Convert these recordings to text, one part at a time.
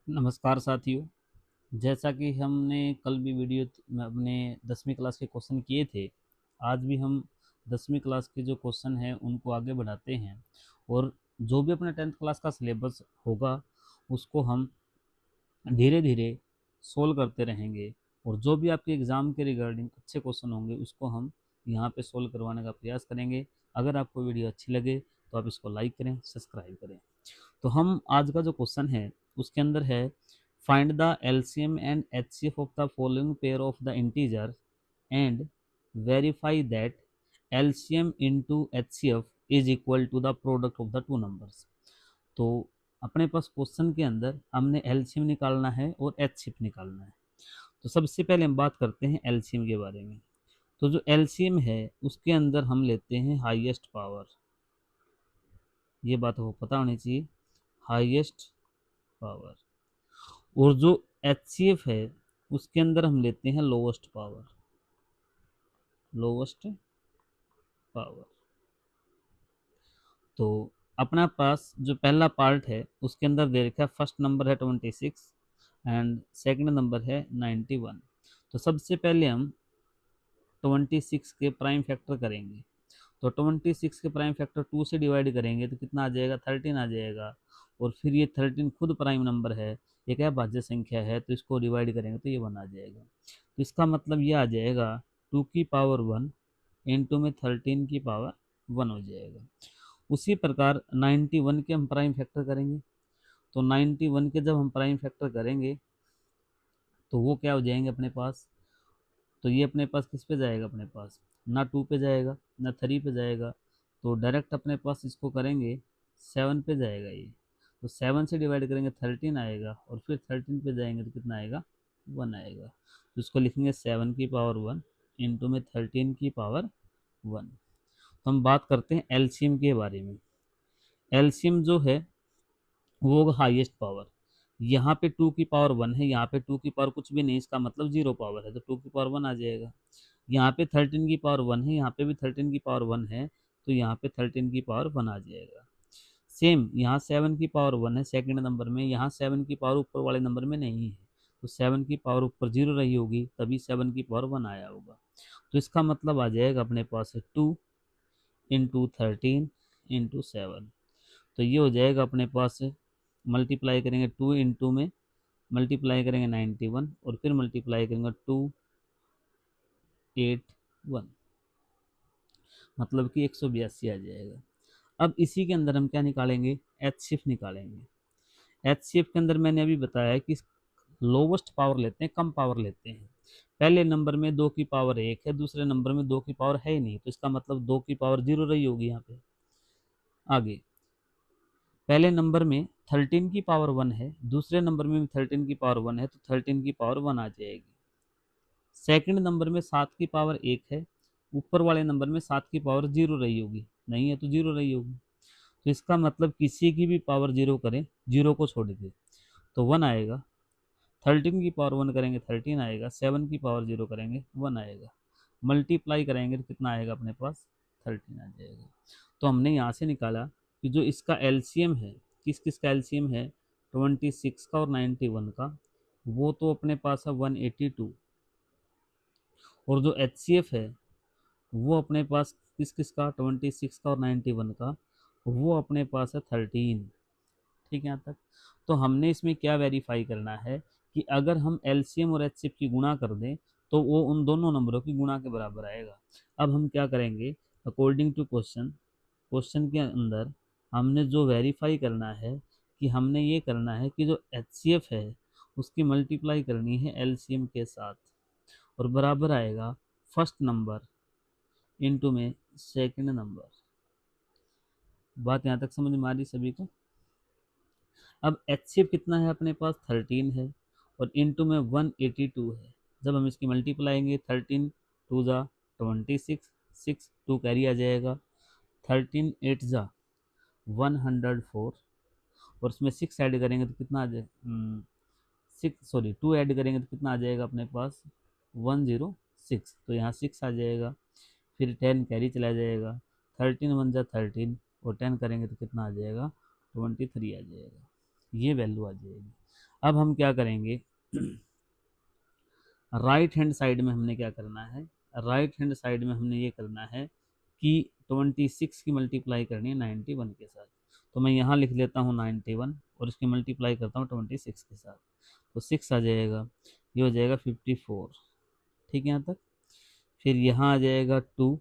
नमस्कार साथियों। जैसा कि हमने कल भी वीडियो में अपने 10वीं क्लास के क्वेश्चन किए थे, आज भी हम 10वीं क्लास के जो क्वेश्चन हैं उनको आगे बढ़ाते हैं। और जो भी अपना 10th क्लास का सिलेबस होगा उसको हम धीरे धीरे सोल्व करते रहेंगे। और जो भी आपके एग्ज़ाम के रिगार्डिंग अच्छे क्वेश्चन होंगे उसको हम यहाँ पे सोल्व करवाने का प्रयास करेंगे। अगर आपको वीडियो अच्छी लगे तो आप इसको लाइक करें, सब्सक्राइब करें। तो हम आज का जो क्वेश्चन है उसके अंदर है, find the LCM and HCF of the following pair of the integer and verify that LCM into HCF is equal to the product of the two numbers. तो अपने पास क्वेश्चन के अंदर हमने एलसीएम निकालना है और एचसीएफ निकालना है। तो सबसे पहले हम बात करते हैं एलसीएम के बारे में। तो जो एलसीएम है उसके अंदर हम लेते हैं हाईएस्ट पावर, ये बात आपको पता होनी चाहिए, हाईएस्ट पावर। और जो एचसीएफ है उसके अंदर हम लेते हैं लोवेस्ट पावर, लोवेस्ट पावर। तो अपना पास जो पहला पार्ट है उसके अंदर दे रखा है, फर्स्ट नंबर है 26 एंड सेकंड नंबर है 91। तो सबसे पहले हम 26 के प्राइम फैक्टर करेंगे। तो 26 के प्राइम फैक्टर 2 से डिवाइड करेंगे तो कितना आ जाएगा, 13 आ जाएगा। और फिर ये 13 खुद प्राइम नंबर है, एक अभाज्य संख्या है, तो इसको डिवाइड करेंगे तो ये 1 आ जाएगा। तो इसका मतलब ये आ जाएगा 2 की पावर 1 इंटू में 13 की पावर 1 हो जाएगा। उसी प्रकार 91 के हम प्राइम फैक्टर करेंगे। तो 91 के जब हम प्राइम फैक्टर करेंगे तो वो क्या हो जाएंगे अपने पास, तो ये अपने पास किस पे जाएगा, अपने पास ना 2 पे जाएगा ना 3 पे जाएगा, तो डायरेक्ट अपने पास इसको करेंगे 7 पे जाएगा ये। तो 7 से डिवाइड करेंगे 13 आएगा, और फिर 13 पे जाएंगे तो कितना आएगा, 1 आएगा। तो इसको लिखेंगे 7 की पावर 1 इंटू में 13 की पावर 1। तो हम बात करते हैं एलसीएम के बारे में। एलसीएम जो है वो होगा हाईएस्ट पावर। यहाँ पे 2 की पावर 1 है, यहाँ पे 2 की पावर कुछ भी नहीं, इसका मतलब जीरो पावर है, तो 2 की पावर 1 आ जाएगा। यहाँ पे 13 की पावर 1 है, यहाँ पे भी 13 की पावर 1 है, तो यहाँ पे 13 की पावर 1 आ जाएगा। सेम यहाँ 7 की पावर 1 है सेकंड नंबर में, यहाँ 7 की पावर ऊपर वाले नंबर में नहीं है, तो 7 की पावर ऊपर जीरो रही होगी तभी 7 की पावर 1 आया होगा। तो इसका मतलब आ जाएगा अपने पास है 2 इंटू 13 इंटू 7। तो ये हो जाएगा अपने पास, मल्टीप्लाई करेंगे 2 इंटू में मल्टीप्लाई करेंगे 91, और फिर मल्टीप्लाई करेंगे 281, मतलब कि 182 आ जाएगा। अब इसी के अंदर हम क्या निकालेंगे, एचसीएफ निकालेंगे। एचसीएफ के अंदर मैंने अभी बताया कि लोवेस्ट पावर लेते हैं, कम पावर लेते हैं। पहले नंबर में 2 की पावर 1 है, दूसरे नंबर में 2 की पावर है ही नहीं, तो इसका मतलब 2 की पावर जीरो रही होगी यहाँ पे। आगे पहले नंबर में 13 की पावर 1 है, दूसरे नंबर में भी 13 की पावर 1 है, तो 13 की पावर 1 आ जाएगी। सेकंड नंबर में 7 की पावर 1 है, ऊपर वाले नंबर में 7 की पावर जीरो रही होगी, नहीं है तो जीरो रही होगी। तो इसका मतलब किसी की भी पावर जीरो करें, जीरो को छोड़ के तो 1 आएगा। 13 की पावर 1 करेंगे 13 आएगा, 7 की पावर जीरो करेंगे 1 आएगा, मल्टीप्लाई करेंगे तो कितना आएगा अपने पास, 13 आ जाएगा। तो हमने यहाँ से निकाला कि जो इसका एलसीएम है, किस किस का एलसीएम है, 26 का और 91 का, वो तो अपने पास है 182। और जो एचसीएफ है वो अपने पास किस किस का, 26 का और 91 का, वो अपने पास है 13। ठीक है यहाँ तक। तो हमने इसमें क्या वेरीफाई करना है कि अगर हम एलसीएम और एचसीएफ की गुणा कर दें तो वो उन दोनों नंबरों की गुणा के बराबर आएगा। अब हम क्या करेंगे, अकॉर्डिंग टू क्वेश्चन, क्वेश्चन के अंदर हमने जो वेरीफाई करना है कि हमने ये करना है कि जो एचसीएफ है उसकी मल्टीप्लाई करनी है एलसीएम के साथ, और बराबर आएगा फर्स्ट नंबर इंटू में सेकंड नंबर। बात यहाँ तक समझ में आ रही सभी को। अब एचसीएफ कितना है अपने पास, 13 है, और इंटू में 182 है। जब हम इसकी मल्टीप्लाएंगे 13 टू ज़ा 26, 6 टू कैरी आ जाएगा, 13 8 ज़ा 104, और उसमें 6 ऐड करेंगे तो कितना आ जाए, 6 सॉरी 2 ऐड करेंगे तो कितना आ जाएगा अपने पास, 106। तो यहाँ 6 आ जाएगा, फिर 10 कैरी चला जाएगा, 13 1 जा 13, और 10 करेंगे तो कितना आ जाएगा, 23 आ जाएगा। ये वैल्यू आ जाएगी। अब हम क्या करेंगे, राइट हैंड साइड में हमने क्या करना है, राइट हैंड साइड में हमने ये करना है कि 26 की मल्टीप्लाई करनी है 91 के साथ। तो मैं यहाँ लिख लेता हूँ 91 और इसकी मल्टीप्लाई करता हूँ 26 के साथ, तो 6 आ जाएगा, ये हो जाएगा 54। ठीक है यहाँ तक। फिर यहाँ आ जाएगा 2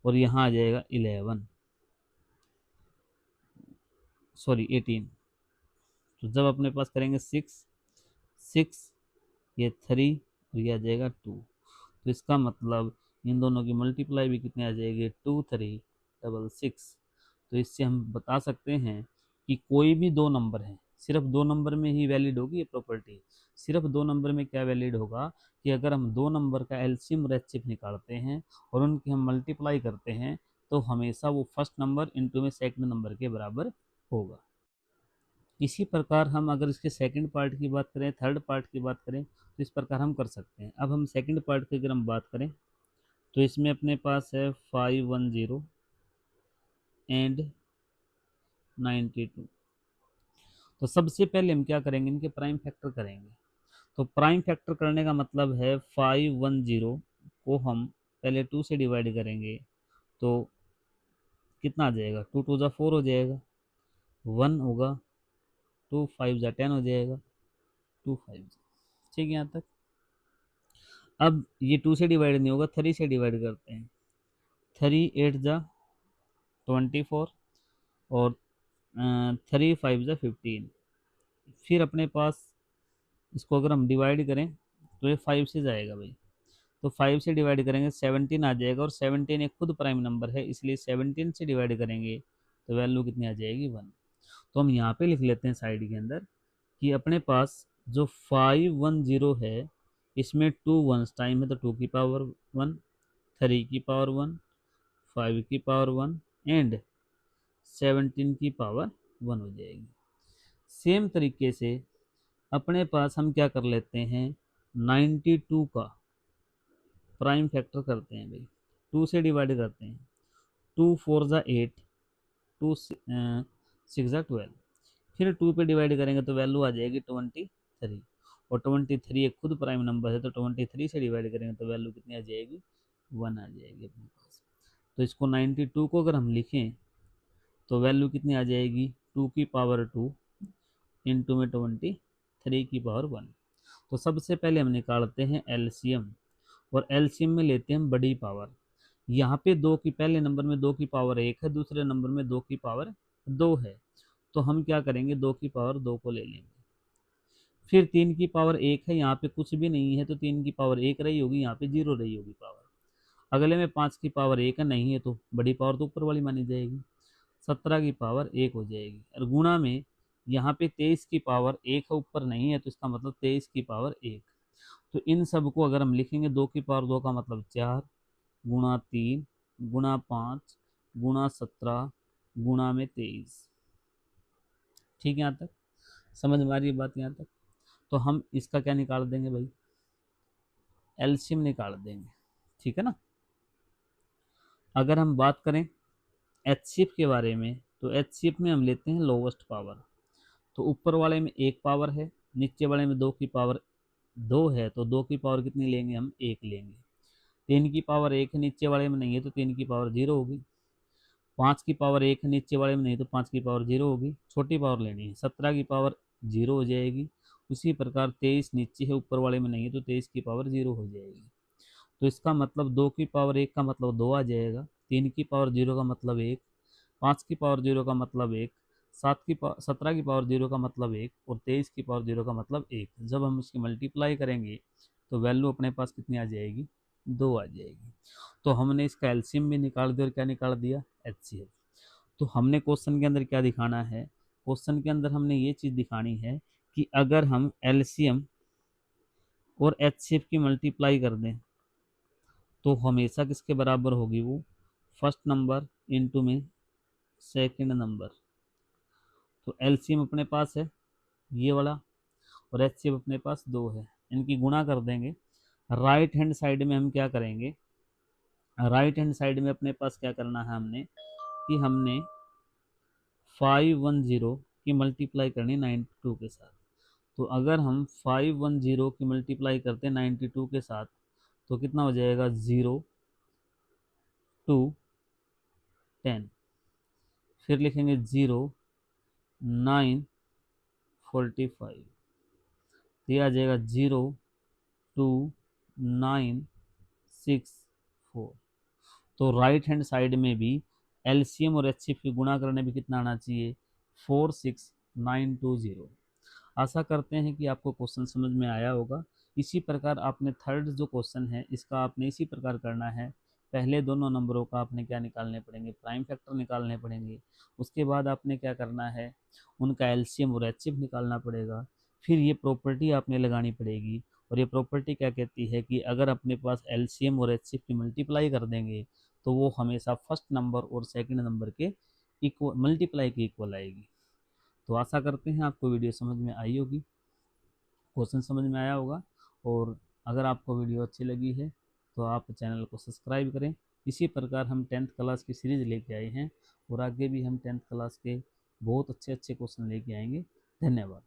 और यहाँ आ जाएगा 11, सॉरी 18। तो जब अपने पास करेंगे 6 6, ये 3 और ये आ जाएगा 2। तो इसका मतलब इन दोनों की मल्टीप्लाई भी कितनी आ जाएगी, 2366। तो इससे हम बता सकते हैं कि कोई भी दो नंबर है, सिर्फ दो नंबर में ही वैलिड होगी ये प्रॉपर्टी। सिर्फ दो नंबर में क्या वैलिड होगा कि अगर हम दो नंबर का एलसीएम और एचसीएफ निकालते हैं और उनकी हम मल्टीप्लाई करते हैं तो हमेशा वो फर्स्ट नंबर इनटू में सेकंड नंबर के बराबर होगा। इसी प्रकार हम अगर इसके सेकंड पार्ट की बात करें, थर्ड पार्ट की बात करें, तो इस प्रकार हम कर सकते हैं। अब हम सेकंड पार्ट की अगर हम बात करें तो इसमें अपने पास है 510 एंड 92। तो सबसे पहले हम क्या करेंगे, इनके प्राइम फैक्टर करेंगे। तो प्राइम फैक्टर करने का मतलब है 510 को हम पहले 2 से डिवाइड करेंगे तो कितना आ जाएगा, 2 2 जा 4 हो जाएगा, 1 होगा, 2 5 जा 10 हो जाएगा, 2 5। ठीक है यहाँ तक। अब ये 2 से डिवाइड नहीं होगा, 3 से डिवाइड करते हैं। 3 8 जा 24 और 3 5 जा 15। फिर अपने पास इसको अगर हम डिवाइड करें तो ये 5 से जाएगा भाई, तो 5 से डिवाइड करेंगे 17 आ जाएगा, और 17 एक खुद प्राइम नंबर है, इसलिए 17 से डिवाइड करेंगे तो वैल्यू कितनी आ जाएगी, 1। तो हम यहाँ पे लिख लेते हैं साइड के अंदर कि अपने पास जो 510 है इसमें 2 वंस टाइम है, तो 2 की पावर 1, 3 की पावर 1, 5 की पावर 1 एंड 17 की पावर 1 हो जाएगी। सेम तरीके से अपने पास हम क्या कर लेते हैं, 92 का प्राइम फैक्टर करते हैं भाई, 2 से डिवाइड करते हैं। 2 4 ज़ा 8, 2 6 ज़ा 12। फिर 2 पे डिवाइड करेंगे तो वैल्यू आ जाएगी 23, और 23 एक खुद प्राइम नंबर है, तो 23 से डिवाइड करेंगे तो वैल्यू कितनी आ जाएगी, 1 आ जाएगी अपने पास। तो इसको 92 को अगर हम लिखें तो वैल्यू कितनी आ जाएगी, 2 की पावर 2 इंटू में 23 की पावर 1। तो सबसे पहले हम निकालते हैं एलसीएम, और एलसीएम में लेते हैं हम बड़ी पावर। यहाँ पे दो की, पहले नंबर में 2 की पावर 1 है, दूसरे नंबर में 2 की पावर 2 है, तो हम क्या करेंगे, 2 की पावर 2 को ले लेंगे। फिर 3 की पावर 1 है, यहाँ पे कुछ भी नहीं है तो 3 की पावर 1 रही होगी, यहाँ पे 0 रही होगी पावर। अगले में 5 की पावर 1 है, नहीं है तो बड़ी पावर तो ऊपर वाली मानी जाएगी, 17 की पावर 1 हो जाएगी। और गुणा में यहाँ पे 23 की पावर 1 है, ऊपर नहीं है, तो इसका मतलब 23 की पावर 1। तो इन सब को अगर हम लिखेंगे, 2 की पावर 2 का मतलब 4, गुणा 3 गुणा 5 गुणा 17 गुणा में 23। ठीक है यहाँ तक, समझ में आ रही है बात यहाँ तक। तो हम इसका क्या निकाल देंगे भाई, एलसीएम निकाल देंगे। ठीक है ना। अगर हम बात करें एचसीएफ के बारे में, तो एचसीएफ में हम लेते हैं लोवेस्ट पावर। तो ऊपर वाले में 1 पावर है, नीचे वाले में 2 की पावर 2 है, तो 2 की पावर कितनी लेंगे हम, 1 लेंगे। 3 की पावर 1 है, नीचे वाले में नहीं है, तो 3 की पावर 0 होगी। 5 की पावर 1 है, नीचे वाले में नहीं, तो 5 की पावर 0 होगी, छोटी पावर लेनी है। 17 की पावर 0 हो जाएगी। उसी प्रकार 23 नीचे है, ऊपर वाले में नहीं है, तो 23 की पावर 0 हो जाएगी। तो इसका मतलब 2 की पावर 1 का मतलब 2 आ जाएगा, 3 की पावर 0 का मतलब 1, 5 की पावर 0 का मतलब 1, 17 की पावर 0 का मतलब 1, और 23 की पावर 0 का मतलब 1। जब हम इसकी मल्टीप्लाई करेंगे तो वैल्यू अपने पास कितनी आ जाएगी, 2 आ जाएगी। तो हमने इसका एलसीएम भी निकाल दिया और क्या निकाल दिया, एचसीएफ। तो हमने क्वेश्चन के अंदर क्या दिखाना है, क्वेश्चन के अंदर हमने ये चीज़ दिखानी है कि अगर हम एलसीएम और एचसीएफ की मल्टीप्लाई कर दें तो हमेशा किसके बराबर होगी, वो फर्स्ट नंबर इंटू में सेकंड नंबर। तो एलसीएम अपने पास है ये वाला, और एचसीएफ अपने पास 2 है, इनकी गुणा कर देंगे। राइट हैंड साइड में हम क्या करेंगे, राइट हैंड साइड में अपने पास क्या करना है हमने, कि हमने 510 की मल्टीप्लाई करनी 92 के साथ। तो अगर हम 510 की मल्टीप्लाई करते हैं 92 के साथ तो कितना हो जाएगा, 0 2 10। फिर लिखेंगे 0 9 45। ये आ जाएगा 0 2 9 6 4। तो राइट हैंड साइड में भी एलसीएम और एचसीएफ की गुणा करने में कितना आना चाहिए, 46920। आशा करते हैं कि आपको क्वेश्चन समझ में आया होगा। इसी प्रकार आपने थर्ड जो क्वेश्चन है इसका आपने इसी प्रकार करना है। पहले दोनों नंबरों का आपने क्या निकालने पड़ेंगे, प्राइम फैक्टर निकालने पड़ेंगे। उसके बाद आपने क्या करना है, उनका एलसीएम और एचसीएफ निकालना पड़ेगा। फिर ये प्रॉपर्टी आपने लगानी पड़ेगी, और ये प्रॉपर्टी क्या कहती है कि अगर अपने पास एलसीएम और एचसीएफ की मल्टीप्लाई कर देंगे तो वो हमेशा फर्स्ट नंबर और सेकंड नंबर के इक्वल मल्टीप्लाई के इक्वल आएगी। तो आशा करते हैं आपको वीडियो समझ में आई होगी, क्वेश्चन समझ में आया होगा। और अगर आपको वीडियो अच्छी लगी है तो आप चैनल को सब्सक्राइब करें। इसी प्रकार हम 10th क्लास की सीरीज़ लेके आए हैं, और आगे भी हम 10th क्लास के बहुत अच्छे अच्छे क्वेश्चन लेके आएंगे। धन्यवाद।